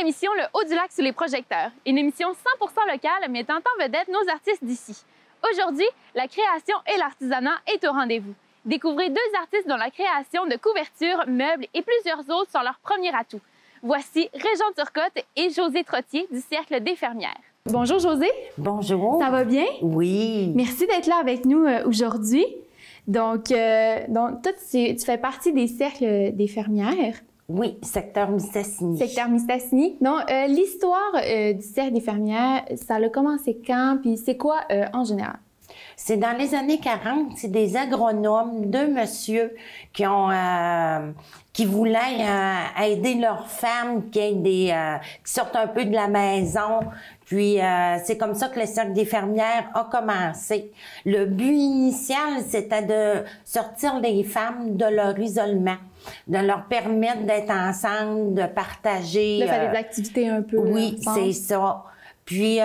l'émission Le Haut du Lac sous les projecteurs, une émission 100% locale mettant en vedette nos artistes d'ici. Aujourd'hui, la création et l'artisanat est au rendez-vous. Découvrez deux artistes dont la création de couvertures, meubles et plusieurs autres sont leur premier atout. Voici Régent Turcotte et Josée Trottier du Cercle des fermières. Bonjour Josée. Bonjour. Ça va bien? Oui. Merci d'être là avec nous aujourd'hui. Donc toi, tu fais partie des Cercles des fermières. Oui, secteur Mistassini. Secteur Mistassini. Donc, l'histoire du Cercle des fermières, ça a commencé quand? Puis c'est quoi en général? C'est dans les années 40, c'est des agronomes, deux messieurs qui voulaient aider leurs femmes qui sortent un peu de la maison. Puis c'est comme ça que le Cercle des fermières a commencé. Le but initial, c'était de sortir les femmes de leur isolement, de leur permettre d'être ensemble, de partager. De faire des activités un peu. Oui, c'est ça. Puis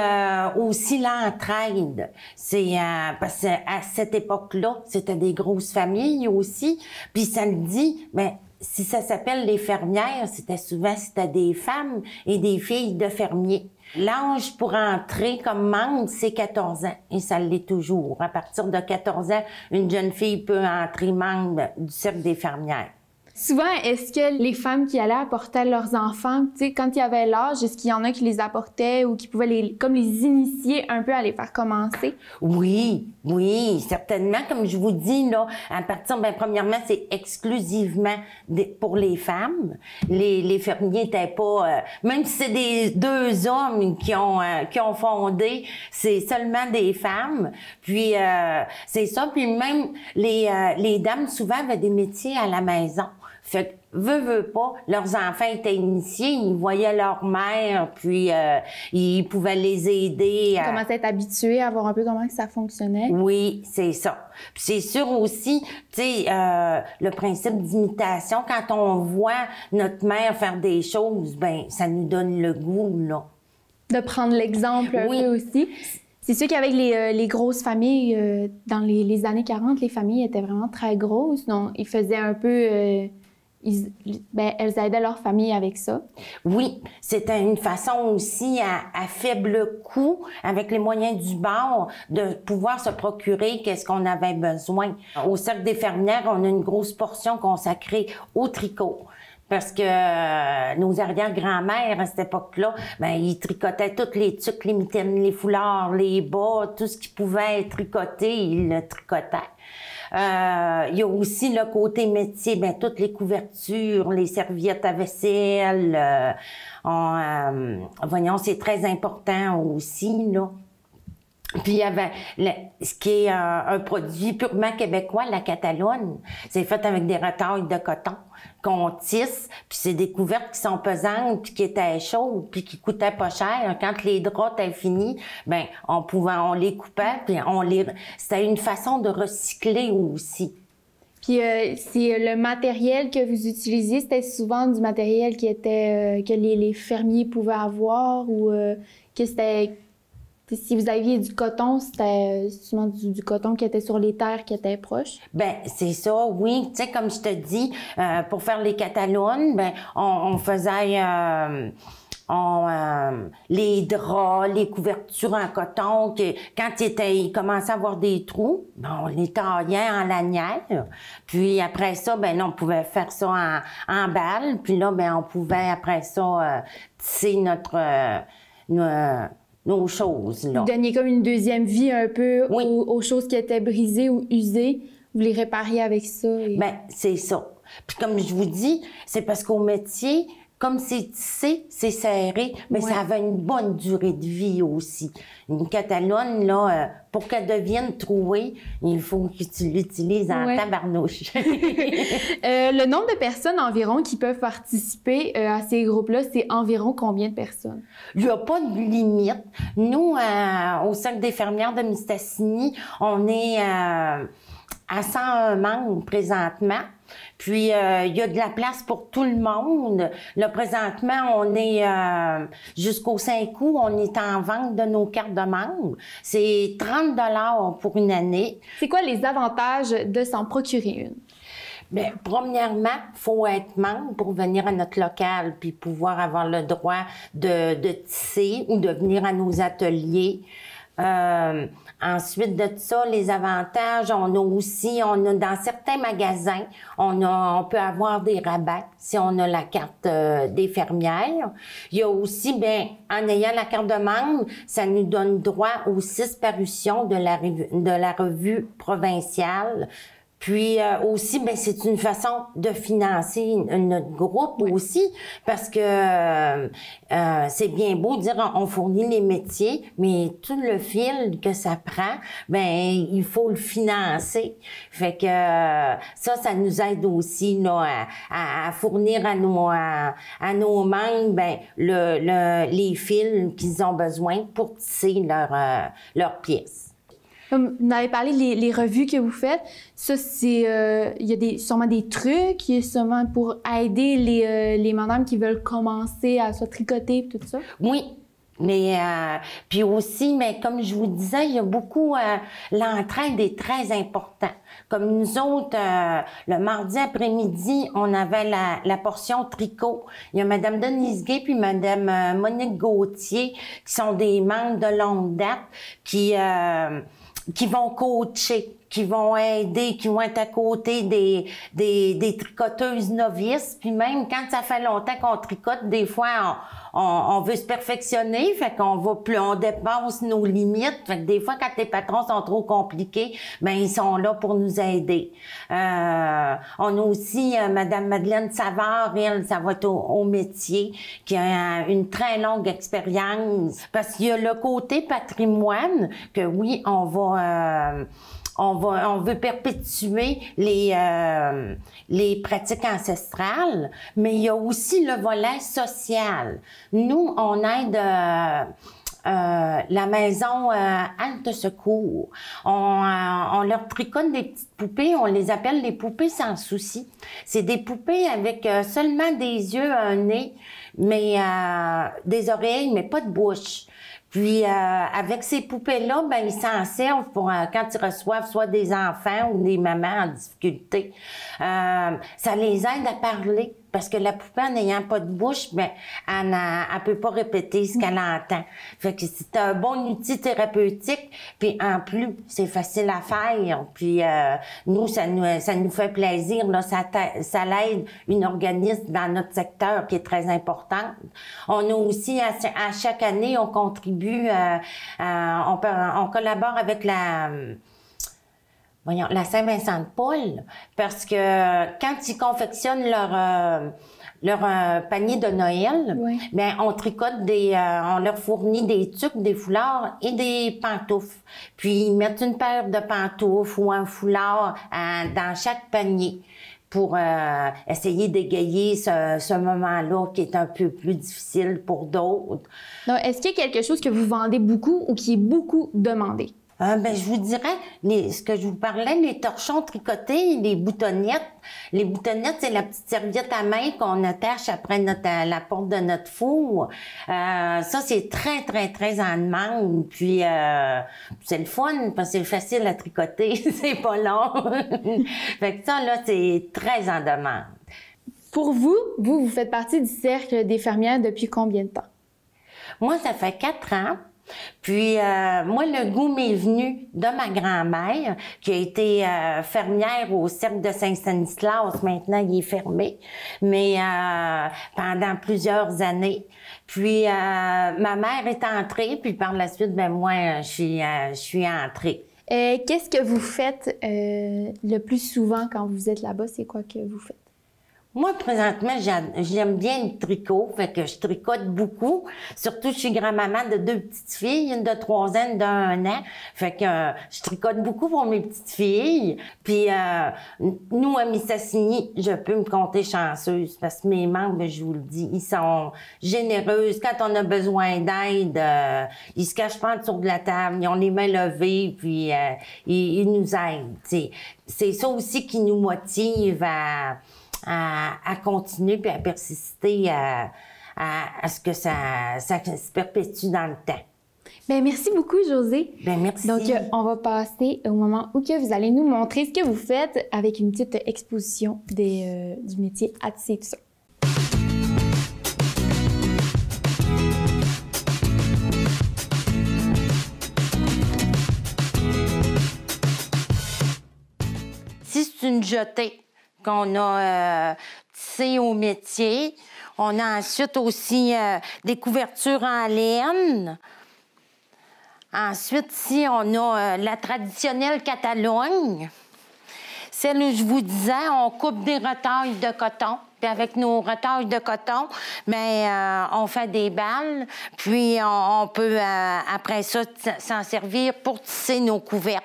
aussi l'entraide, c'est parce qu'à cette époque-là, c'était des grosses familles aussi. Puis ça me dit, mais si ça s'appelle les fermières, c'était des femmes et des filles de fermiers. L'âge pour entrer comme membre, c'est 14 ans et ça l'est toujours. À partir de 14 ans, une jeune fille peut entrer membre du Cercle des fermières. Souvent, est-ce que les femmes qui allaient apportaient leurs enfants, tu sais, quand il y avait l'âge, est-ce qu'il y en a qui les apportaient ou qui pouvaient les initier un peu à les faire commencer? Oui, certainement. Comme je vous dis, là, à partir, premièrement, c'est exclusivement pour les femmes. Les fermiers n'étaient pas, même si c'est des deux hommes qui ont fondé, c'est seulement des femmes. Puis, c'est ça. Puis même, les dames, souvent, avaient des métiers à la maison. Fait que, veut pas, leurs enfants étaient initiés, ils voyaient leur mère, puis ils pouvaient les aider. Ils commençaient à être habitués à voir un peu comment ça fonctionnait. Oui, c'est ça. Puis c'est sûr aussi, tu sais, le principe d'imitation, quand on voit notre mère faire des choses, ça nous donne le goût, là. De prendre l'exemple un peu aussi. C'est sûr qu'avec les grosses familles, dans les années 40, les familles étaient vraiment très grosses. Donc, ils faisaient un peu... elles aidaient leur famille avec ça. Oui, c'était une façon aussi à faible coût, avec les moyens du bord, de pouvoir se procurer qu'est-ce qu'on avait besoin. Au Cercle des fermières, on a une grosse portion consacrée au tricot. Parce que nos arrière-grand-mères, à cette époque-là, ils tricotaient tous les tucs, les mitaines, les foulards, les bas, tout ce qui pouvait être tricoté, ils le tricotaient. Il y a aussi le côté métier, toutes les couvertures, les serviettes à vaisselle. Voyons, c'est très important aussi, là. Puis il y avait ce qui est un produit purement québécois, la Catalogne. C'est fait avec des retailles de coton qu'on tisse, puis c'est des couvertes qui sont pesantes, puis qui étaient chaudes, puis qui coûtaient pas cher. Quand les draps étaient finis, on les coupait, puis c'était une façon de recycler aussi. Puis c'est le matériel que vous utilisiez, c'était souvent du matériel qui était que les fermiers pouvaient avoir ou que c'était... Si vous aviez du coton, c'était souvent du coton qui était sur les terres qui étaient proches? C'est ça, oui. Tu sais, comme je te dis, pour faire les Catalones, on faisait les draps, les couvertures en coton, quand ils commençaient à avoir des trous, on les taillait en lanière. Puis après ça, on pouvait faire ça en balle. Puis là, on pouvait après ça tisser nos choses, là. Vous donniez comme une deuxième vie un peu aux choses qui étaient brisées ou usées. Vous les répariez avec ça. C'est ça. Puis comme je vous dis, c'est parce qu'au métier, comme c'est tissé, c'est serré, mais ça avait une bonne durée de vie aussi. Une Catalogne, là, pour qu'elle devienne trouée, il faut que tu l'utilises en tabarnouche. Le nombre de personnes environ qui peuvent participer à ces groupes-là, c'est environ combien de personnes? Il n'y a pas de limite. Nous, au Cercle des fermières de Mistassini, on est à 101 membres présentement. Puis, il y a de la place pour tout le monde. Là, présentement, on est jusqu'au 5 août, on est en vente de nos cartes de membres. C'est 30 $ pour une année. C'est quoi les avantages de s'en procurer une? Bien, premièrement, il faut être membre pour venir à notre local puis pouvoir avoir le droit de tisser ou de venir à nos ateliers. Ensuite de ça, les avantages, on a dans certains magasins, on peut avoir des rabats si on a la carte des fermières. Il y a aussi, bien, en ayant la carte de membre, ça nous donne droit aux 6 parutions de la revue provinciale. Puis aussi, ben c'est une façon de financer notre groupe aussi, parce que c'est bien beau de dire on fournit les métiers, mais tout le fil que ça prend, ben il faut le financer. Fait que ça nous aide aussi là, à fournir à nos membres ben les fils qu'ils ont besoin pour tisser leurs pièces. Comme vous avez parlé les revues que vous faites, ça c'est il y a sûrement des trucs, sûrement pour aider les madames qui veulent commencer à se tricoter et tout ça. Oui. Mais puis aussi, mais comme je vous disais, il y a beaucoup l'entraide est très important. Comme nous autres, le mardi après-midi, on avait la portion tricot. Il y a Madame Denise Gay puis Madame Monique Gauthier qui sont des membres de longue date qui vont coacher, qui vont aider, qui vont être à côté des tricoteuses novices. Puis même quand ça fait longtemps qu'on tricote, des fois, on veut se perfectionner, fait qu'on va plus, on dépasse nos limites. Fait que des fois, quand les patrons sont trop compliqués, ben ils sont là pour nous aider. On a aussi Madame Madeleine Savard, elle, ça va être au métier, qui a une très longue expérience. Parce qu'il y a le côté patrimoine, que oui, on veut perpétuer les pratiques ancestrales, mais il y a aussi le volet social. Nous, on aide la maison Halte Secours. On leur tricote des petites poupées, on les appelle les poupées sans souci. C'est des poupées avec seulement des yeux, un nez, mais des oreilles, mais pas de bouche. Puis, avec ces poupées-là, ben ils s'en servent pour quand ils reçoivent soit des enfants ou des mamans en difficulté. Ça les aide à parler. Parce que la poupée, en n'ayant pas de bouche, ben, elle peut pas répéter ce qu'elle entend. Fait que c'est un bon outil thérapeutique. Puis en plus, c'est facile à faire. Puis nous, ça nous fait plaisir. Là, ça l'aide une organisme dans notre secteur qui est très importante. On a aussi, à chaque année, on contribue, on collabore avec la Saint-Vincent-de-Paul, parce que quand ils confectionnent leur panier de Noël, oui. Ben on tricote on leur fournit des tuques, des foulards et des pantoufles. Puis ils mettent une paire de pantoufles ou un foulard dans chaque panier pour essayer d'égayer ce moment-là qui est un peu plus difficile pour d'autres. Donc, est-ce qu'il y a quelque chose que vous vendez beaucoup ou qui est beaucoup demandé? Ben, je vous dirais, ce que je vous parlais, les torchons tricotés, les boutonnettes. Les boutonnettes, c'est la petite serviette à main qu'on attache après la porte de notre four. Ça, c'est très, très, très en demande. Puis, c'est le fun parce que c'est facile à tricoter. C'est pas long. Fait que ça, là, c'est très en demande. Pour vous faites partie du Cercle des fermières depuis combien de temps? Moi, ça fait 4 ans. Puis, moi, le goût m'est venu de ma grand-mère, qui a été fermière au Cercle de Saint-Stanislas. Maintenant, il est fermé, mais pendant plusieurs années. Puis, ma mère est entrée, puis par la suite, ben moi, je suis entrée. Qu'est-ce que vous faites le plus souvent quand vous êtes là-bas? C'est quoi que vous faites? Moi, présentement, j'aime bien le tricot, fait que je tricote beaucoup. Surtout, je suis grand-maman de 2 petites filles, une de 3 ans, une de 1 an. Fait que je tricote beaucoup pour mes petites filles. Puis, nous, à Mistassini, je peux me compter chanceuse parce que mes membres, je vous le dis, ils sont généreuses. Quand on a besoin d'aide, ils se cachent pas en dessous de la table, ils ont les mains levées, puis ils nous aident. C'est ça aussi qui nous motive à continuer puis à persister à ce que ça se perpétue dans le temps. Bien, merci beaucoup, Josée. Bien, merci. Donc, on va passer au moment où que vous allez nous montrer ce que vous faites avec une petite exposition du métier à tisser et tout ça. Ici, c'est une jetée qu'on a tissée au métier. On a ensuite aussi des couvertures en laine. Ensuite, ici, on a la traditionnelle Catalogne. Celle où je vous disais, on coupe des retailles de coton. Puis avec nos retailles de coton, bien, on fait des balles. Puis on peut, après ça, s'en servir pour tisser nos couvertes.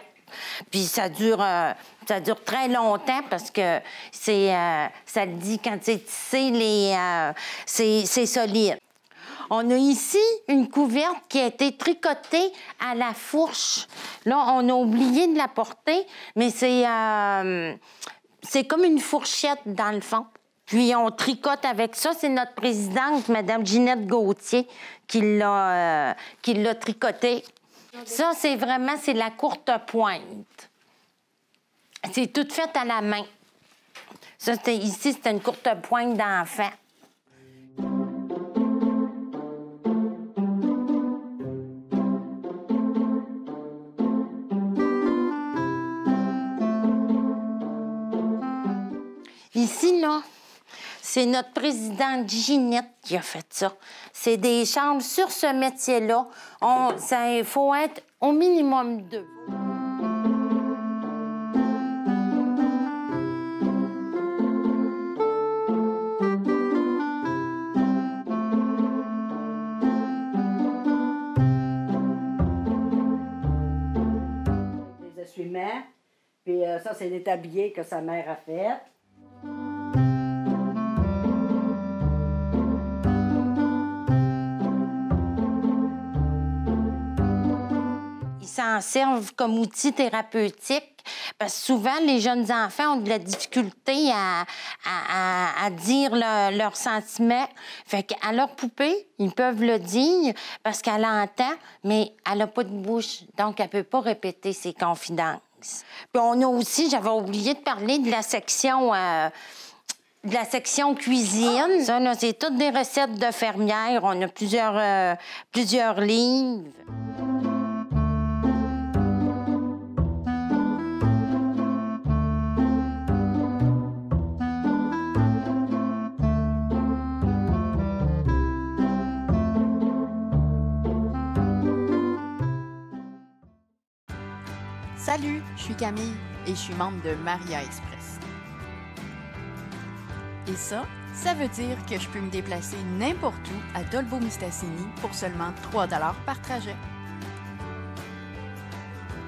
Puis ça dure très longtemps parce que ça le dit, quand c'est tissé, c'est solide. On a ici une couverte qui a été tricotée à la fourche. Là, on a oublié de la porter, mais c'est comme une fourchette dans le fond. Puis on tricote avec ça. C'est notre présidente, Mme Ginette Gauthier, qui l'a tricoté. Ça, c'est la courte pointe. C'est tout fait à la main. Ça, ici, c'est une courte pointe d'enfant. Ici, là, c'est notre présidente Ginette qui a fait ça. C'est des chambres sur ce métier-là. Il faut être au minimum 2. Les essuie-mains, puis ça, c'est des tabliers que sa mère a fait. Ils s'en servent comme outil thérapeutique parce que souvent, les jeunes enfants ont de la difficulté à dire leurs sentiments. Fait qu'à leur poupée, ils peuvent le dire parce qu'elle entend, mais elle n'a pas de bouche, donc elle ne peut pas répéter ses confidences. Puis on a aussi, j'avais oublié de parler de la section... cuisine. Ça, là, c'est toutes des recettes de fermières. On a plusieurs livres. Salut, je suis Camille et je suis membre de Maria Express. Et ça veut dire que je peux me déplacer n'importe où à Dolbeau-Mistassini pour seulement 3 $ par trajet.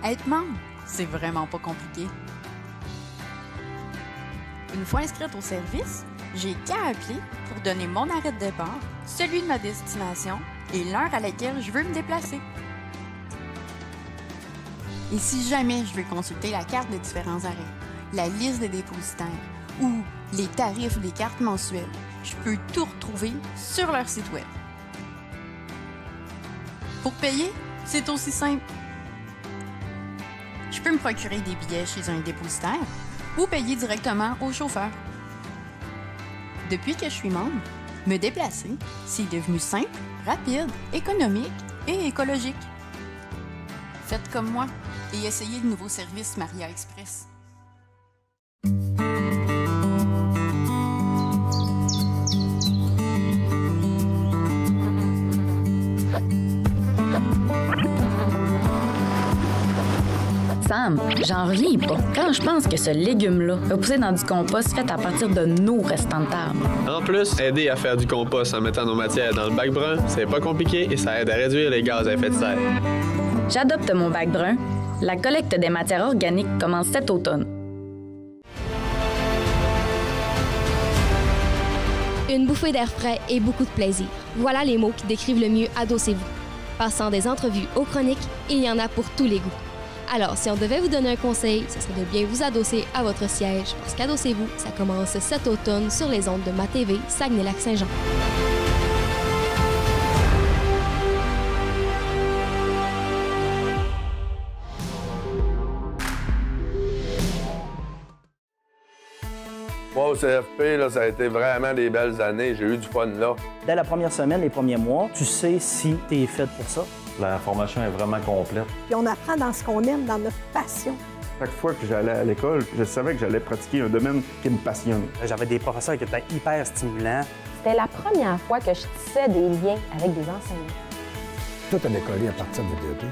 Être membre, c'est vraiment pas compliqué. Une fois inscrite au service, j'ai qu'à appeler pour donner mon arrêt de départ, celui de ma destination et l'heure à laquelle je veux me déplacer. Et si jamais je veux consulter la carte des différents arrêts, la liste des dépositaires ou les tarifs des cartes mensuelles, je peux tout retrouver sur leur site web. Pour payer, c'est aussi simple. Je peux me procurer des billets chez un dépositaire ou payer directement au chauffeur. Depuis que je suis membre, me déplacer, c'est devenu simple, rapide, économique et écologique. Faites comme moi et essayez le nouveau service Maria Express. Sam, j'en reviens pas. Quand je pense que ce légume-là va pousser dans du compost fait à partir de nos restants de table. En plus, aider à faire du compost en mettant nos matières dans le bac brun, c'est pas compliqué et ça aide à réduire les gaz à effet de serre. J'adopte mon bac brun. La collecte des matières organiques commence cet automne. Une bouffée d'air frais et beaucoup de plaisir. Voilà les mots qui décrivent le mieux Adossez-vous. Passant des entrevues aux chroniques, il y en a pour tous les goûts. Alors, si on devait vous donner un conseil, ce serait de bien vous adosser à votre siège, parce qu'Adossez-vous, ça commence cet automne sur les ondes de MaTV Saguenay-Lac-Saint-Jean. Moi, au CFP, là, ça a été vraiment des belles années. J'ai eu du fun là. Dès la première semaine, les premiers mois, tu sais si tu es faite pour ça. La formation est vraiment complète. Puis on apprend dans ce qu'on aime, dans notre passion. Chaque fois que j'allais à l'école, je savais que j'allais pratiquer un domaine qui me passionne. J'avais des professeurs qui étaient hyper stimulants. C'était la première fois que je tissais des liens avec des enseignants. Tout à l'école à partir de DEP.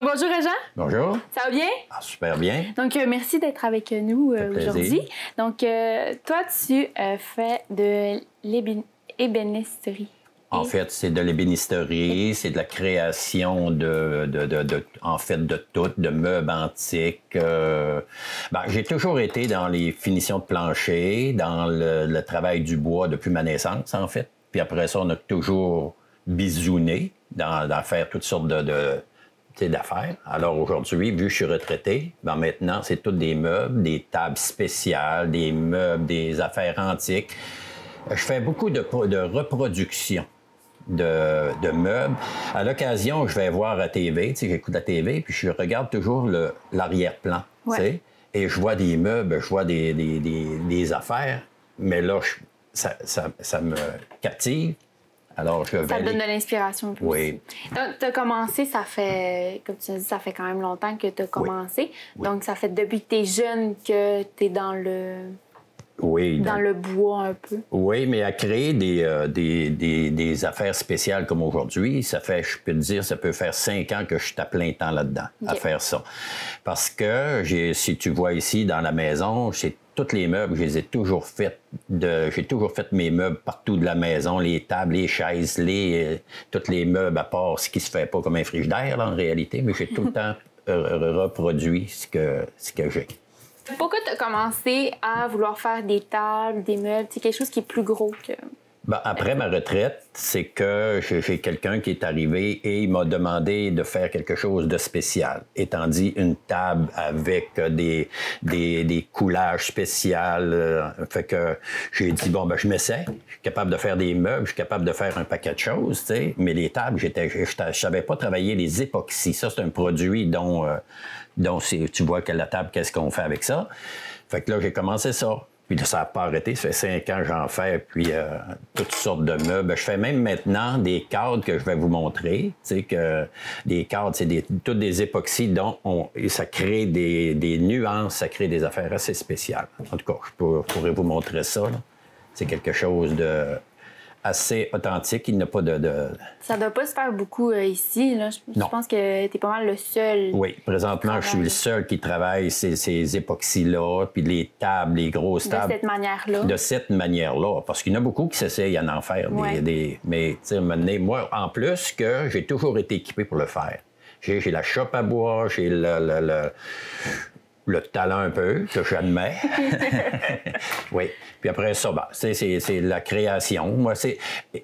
Bonjour Régent. Bonjour. Ça va bien? Ah, super bien. Donc, merci d'être avec nous aujourd'hui. Donc, toi, tu fais de l'ébénisterie. En fait, c'est de l'ébénisterie, c'est de la création de tout, de meubles antiques. J'ai toujours été dans les finitions de plancher, dans le travail du bois depuis ma naissance, en fait. Puis après ça, on a toujours bisouné dans faire toutes sortes d'affaires. Alors aujourd'hui, vu que je suis retraité, maintenant, c'est tous des meubles, des tables spéciales, des meubles, des affaires antiques. Je fais beaucoup de reproduction de meubles. À l'occasion, je vais voir la TV, j'écoute la TV, puis je regarde toujours l'arrière-plan, et je vois des meubles, je vois des affaires, mais là, ça me captive. Alors, ça te donne de l'inspiration. Oui. Donc, tu as commencé, ça fait, comme tu as dit, ça fait quand même longtemps que tu as commencé. Oui. Donc, ça fait depuis que tu es jeune que tu es dans le... Oui. Dans le bois un peu. Oui, mais à créer des affaires spéciales comme aujourd'hui, ça fait, je peux te dire, ça peut faire 5 ans que je suis à plein temps là-dedans, à faire ça. Parce que, si tu vois ici, dans la maison, tous les meubles, je les ai toujours fait. J'ai toujours fait mes meubles partout de la maison, les tables, les chaises, tous les meubles, à part ce qui se fait pas comme un frigidaire, là, en réalité, mais j'ai tout le temps reproduit ce que j'ai. Pourquoi tu as commencé à vouloir faire des tables, des meubles, quelque chose qui est plus gros que... Après ma retraite, c'est que j'ai quelqu'un qui est arrivé et il m'a demandé de faire quelque chose de spécial. Étant dit, une table avec des coulages spéciaux. Fait que j'ai dit, je m'essaie. Je suis capable de faire des meubles, je suis capable de faire un paquet de choses, tu sais. Mais les tables, je savais pas travailler les époxys. Ça, c'est un produit dont tu vois que la table, qu'est-ce qu'on fait avec ça. Fait que là, j'ai commencé ça. Puis là, ça n'a pas arrêté. Ça fait 5 ans que j'en fais, puis toutes sortes de meubles. Je fais même maintenant des cadres que je vais vous montrer. Tu sais que des cadres, c'est toutes des époxys dont ça crée des nuances, ça crée des affaires assez spéciales. En tout cas, je pourrais vous montrer ça. C'est quelque chose de assez authentique. Il n'y a pas Ça ne doit pas se faire beaucoup ici. Là. Je pense que tu es pas mal le seul. Oui, présentement, je suis le seul qui travaille ces époxys-là, puis les tables, les grosses tables. De cette manière-là. De cette manière-là. Parce qu'il y en a beaucoup qui s'essayent à en faire. Mais, tu sais, moi, en plus, que j'ai toujours été équipé pour le faire. J'ai la chope à bois, j'ai le talent un peu, que j'admets. Oui. Puis après ça, c'est la création. Moi,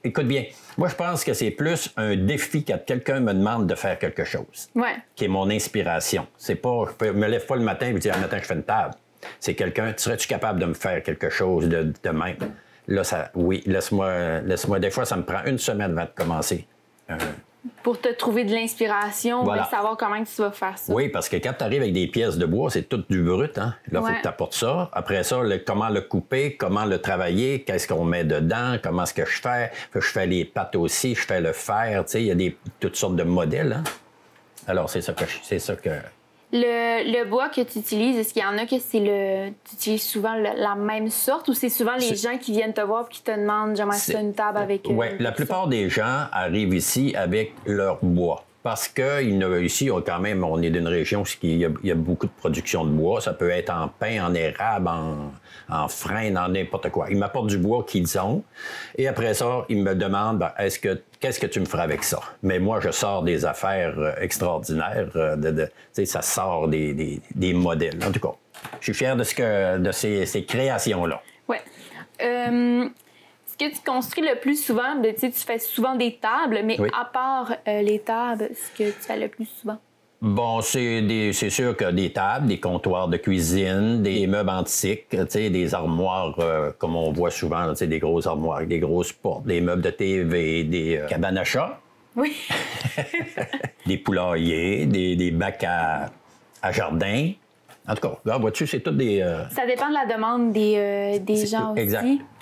écoute bien, moi, je pense que c'est plus un défi quand quelqu'un me demande de faire quelque chose. Qui est mon inspiration. C'est pas, je me lève pas le matin et je dis, le matin, je fais une table. C'est quelqu'un, serais-tu capable de me faire quelque chose de même? Là, oui, laisse-moi, des fois, ça me prend 1 semaine avant de commencer. Pour te trouver de l'inspiration, savoir comment tu vas faire ça. Oui, parce que quand tu arrives avec des pièces de bois, c'est tout du brut. Hein? Là, il faut que tu apportes ça. Après ça, comment le couper, comment le travailler, qu'est-ce qu'on met dedans, comment est-ce que je fais. Je fais les pattes aussi, je fais le fer. Il y a toutes sortes de modèles. Hein? Alors, c'est ça que... Le bois que tu utilises, est-ce qu'il y en a que tu utilises souvent la même sorte ou c'est souvent les gens qui viennent te voir et qui te demandent j'aimerais ça une table avec... Oui, la plupart des gens arrivent ici avec leur bois. Parce que ici, on est d'une région où il y a beaucoup de production de bois. Ça peut être en pin, en érable, en frêne, en n'importe quoi. Ils m'apportent du bois qu'ils ont. Et après ça, ils me demandent, qu'est-ce que tu me feras avec ça? Mais moi, je sors des affaires extraordinaires. Ça sort des modèles. En tout cas, je suis fier de ces créations-là. Oui. Ce que tu construis le plus souvent, tu fais souvent des tables, mais à part les tables, ce que tu fais le plus souvent? Bon, c'est sûr que des tables, des comptoirs de cuisine, des meubles antiques, des armoires, comme on voit souvent, des grosses armoires avec des grosses portes, des meubles de TV, des cabanes à chats. Oui. Des poulaillers, des bacs à jardin. En tout cas, là, vois-tu, c'est tout des... Ça dépend de la demande des gens aussi.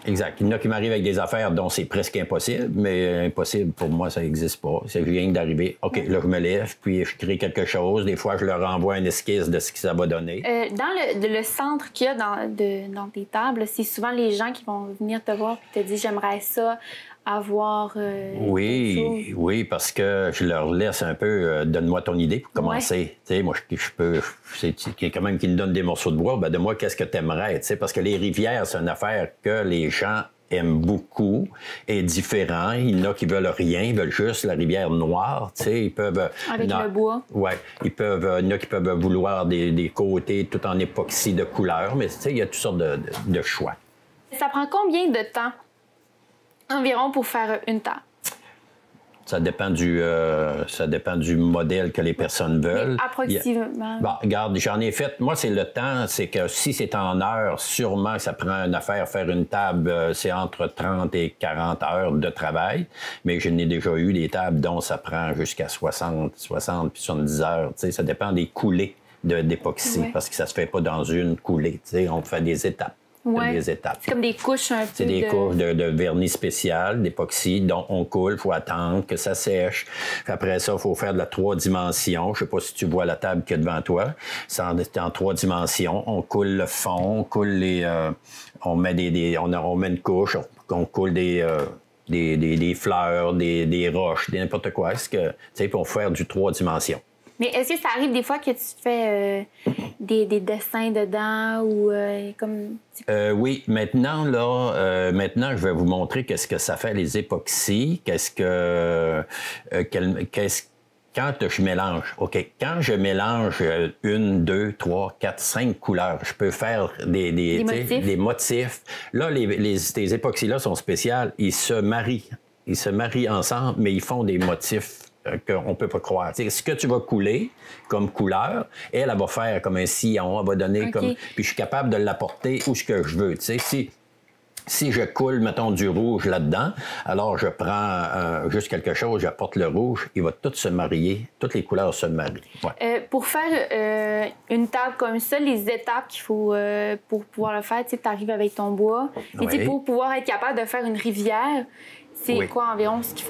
Exact. Il y en a qui m'arrivent avec des affaires dont c'est presque impossible, mais impossible, pour moi, ça n'existe pas. C'est rien d'arriver. OK, là, je me lève, puis je crée quelque chose. Des fois, je leur envoie une esquisse de ce que ça va donner. Dans le centre qu'il y a dans tes tables, c'est souvent les gens qui vont venir te voir et te dire « j'aimerais ça ». Avoir oui, parce que je leur laisse un peu donne-moi ton idée pour commencer. Ouais. Moi, je peux. C'est quand même qui me donne des morceaux de bois, de moi, qu'est-ce que tu aimerais? Parce que les rivières, c'est une affaire que les gens aiment beaucoup et différent. Il y en a qui veulent rien, ils veulent juste la rivière noire. Ils peuvent. Avec le bois. Oui. Il y en a qui peuvent vouloir des côtés tout en époxy de couleurs, mais il y a toutes sortes de choix. Ça prend combien de temps environ pour faire une table? Ça dépend du modèle que les personnes veulent. Mais approximativement. Bon, regarde, j'en ai fait. Moi, c'est le temps, c'est que si c'est en heures, sûrement ça prend une affaire. Faire une table, c'est entre 30 et 40 heures de travail. Mais je n'ai déjà eu des tables dont ça prend jusqu'à 60 puis 70 heures. Ça dépend des coulées d'époxy, parce que ça se fait pas dans une coulée. On fait des étapes. Des étapes. C'est comme des couches un peu. C'est des couches de vernis spécial, d'époxy, dont on coule, il faut attendre que ça sèche. Après ça, il faut faire de la 3 dimensions. Je ne sais pas si tu vois la table qu'il y a devant toi. C'est en 3 dimensions. On coule le fond, on coule on met on met une couche, on coule des fleurs, des roches, n'importe quoi. Pour faire du 3 dimensions. Mais est-ce que ça arrive des fois que tu fais des dessins dedans ou comme... Oui, maintenant, je vais vous montrer qu'est-ce que ça fait les époxys, quand je mélange. OK, quand je mélange 1, 2, 3, 4, 5 couleurs, je peux faire des motifs. Là, ces époxys-là sont spéciales. Ils se marient. Ils se marient ensemble, mais ils font des motifs qu'on ne peut pas croire. Ce que tu vas couler comme couleur, elle va faire comme un sillon, elle va donner comme... Puis je suis capable de l'apporter où ce que je veux. Si je coule, mettons, du rouge là-dedans, alors je prends juste quelque chose, j'apporte le rouge, il va tout se marier, toutes les couleurs se marient. Ouais. Pour faire une table comme ça, les étapes qu'il faut pour pouvoir le faire, tu arrives avec ton bois, et pour pouvoir être capable de faire une rivière, c'est quoi environ ce qu'il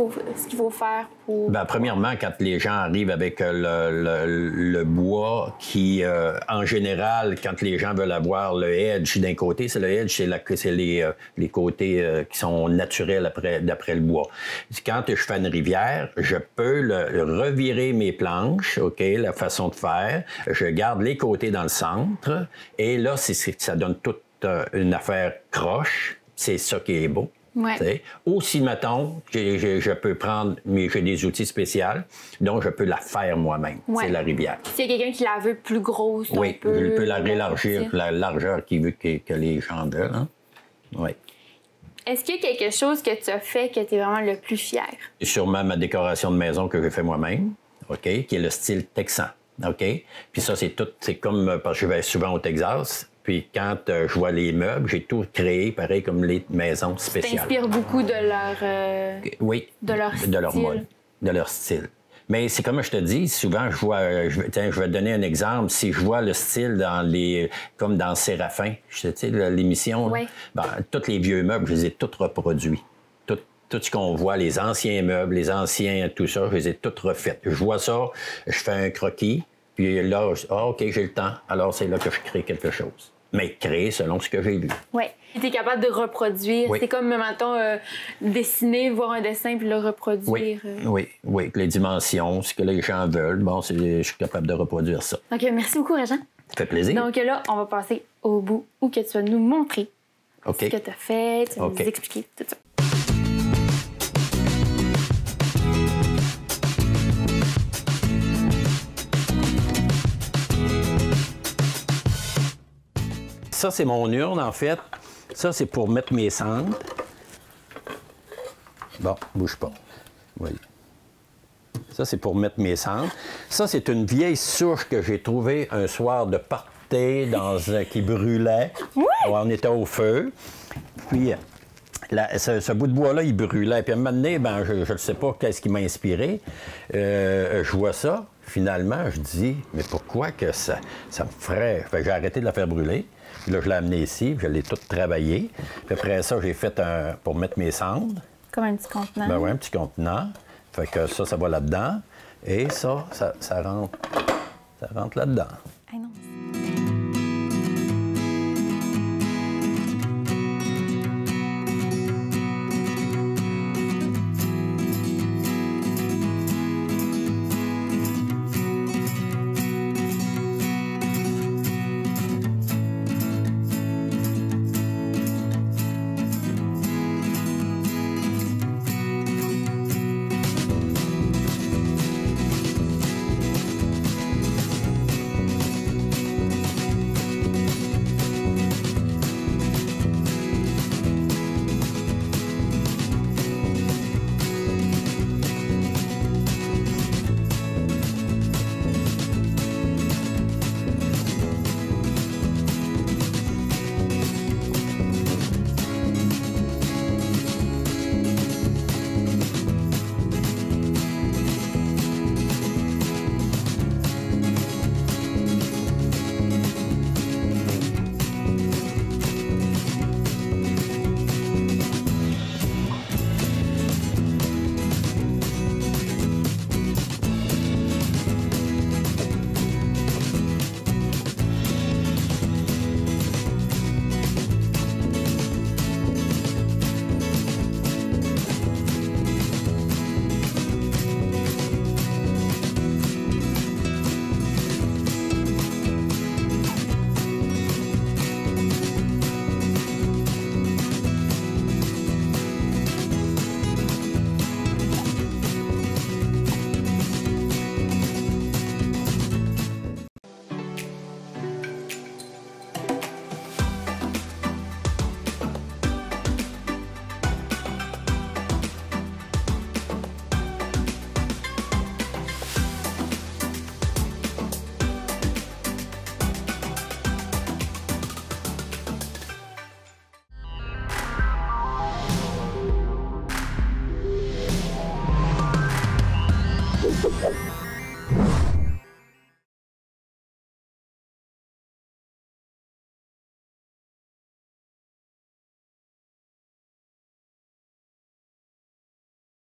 faut faire pour... Premièrement, quand les gens arrivent avec le bois qui, en général, quand les gens veulent avoir le edge d'un côté, c'est le edge, c'est les côtés qui sont naturels d'après le bois. Quand je fais une rivière, je peux revirer mes planches, OK, la façon de faire. Je garde les côtés dans le centre et là, ça donne toute une affaire croche. C'est ça qui est beau. Ouais. Ou si, mettons, je peux prendre, mais j'ai des outils spéciaux, donc je peux la faire moi-même. Ouais. C'est la rivière. S'il y a quelqu'un qui la veut plus grosse, je peux la rélargir, la largeur qu'il veut que les gens veulent. Hein? Oui. Est-ce qu'il y a quelque chose que tu as fait que tu es vraiment le plus fier? C'est sûrement ma décoration de maison que j'ai fait moi-même, OK, qui est le style texan. OK? Puis ça, c'est comme, parce que je vais souvent au Texas. Puis quand je vois les meubles, j'ai tout créé pareil comme les maisons spéciales. Tu t'inspires beaucoup de leur style. Mais c'est comme je te dis, souvent je vais te donner un exemple. Si je vois le style comme dans Séraphin, tu sais, l'émission, tous les vieux meubles, je les ai tous reproduits. Tout ce qu'on voit, les anciens meubles, les anciens, tout ça, je les ai tous refaits. Je vois ça, je fais un croquis, puis là, OK, j'ai le temps. Alors c'est là que je crée quelque chose. Mais créer selon ce que j'ai vu. Oui. Tu es capable de reproduire. Oui. C'est comme, mettons, dessiner, voir un dessin puis le reproduire. Oui. Les dimensions, ce que les gens veulent, je suis capable de reproduire ça. OK, merci beaucoup, Régent. Ça fait plaisir. Donc là, on va passer au bout où que tu vas nous montrer ce que tu as fait, tu vas nous expliquer tout ça. Ça, c'est mon urne, en fait. Ça, c'est pour mettre mes cendres. Bon, bouge pas. Voyez. Ça, c'est pour mettre mes cendres. Ça, c'est une vieille souche que j'ai trouvée un soir de party qui brûlait. Oui! On était au feu. Puis, ce bout de bois-là, il brûlait. Puis à un moment donné, ben, je ne sais pas qu'est-ce qui m'a inspiré. Je vois ça. Finalement, je dis, mais pourquoi que ça me ferait... Fait que j'ai arrêté de la faire brûler. Puis là, je l'ai amené ici, puis je l'ai tout travaillé. Puis après ça, j'ai fait pour mettre mes cendres. Comme un petit contenant. Ben oui, un petit contenant. Fait que ça va là-dedans. Et ça rentre là-dedans.